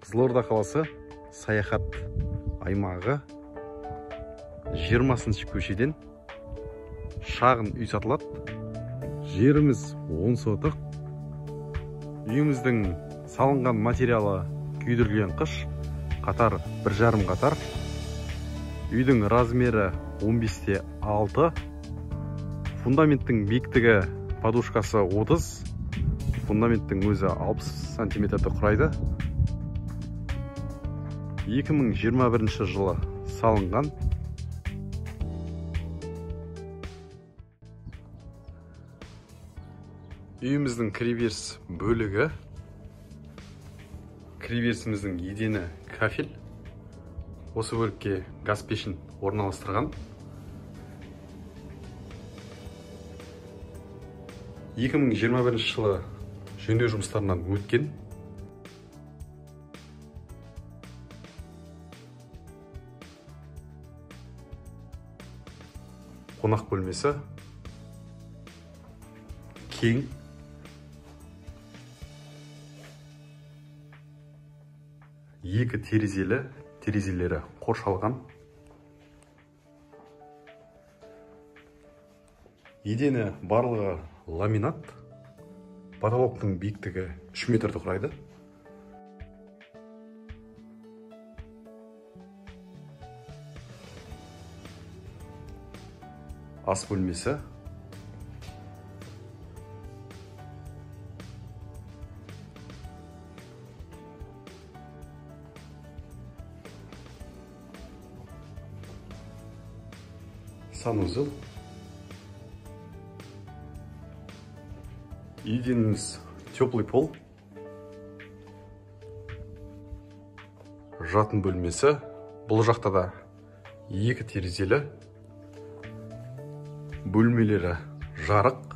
Қызылорда қаласы саяхат аймағы 20-шы көшеден шағын үй сатылады. Жеріміз 10 сотық. Үйіміздің салынған материалы күйдірілген қыш, қатар 1,5 қатар. Үйдің размері 15-те 6. Фундаменттің биіктігі подушкасы 30. Фундаменттің өзі 60 сантиметрді құрайды. 2021 жылы салынған. Үйіміздің кіреберіс бөлігі. Кіреберісіміздің едені кафель. Осы бөлікке газ пешін орналастырған. 2021 жылы жөндеу жұмыстарынан өткен. Қонақ бөлмесі кең. Екі терезелі, терезелері қоршалған. Едені барлығы ламинат. Потолоктың биіктігі 3 метрді құрайды. Ас бөлмесі. Санузел. Единіміз теплый пол. Жатын бөлмесі. Бұл жақта да екі терезелі. Бөлмелері жарық.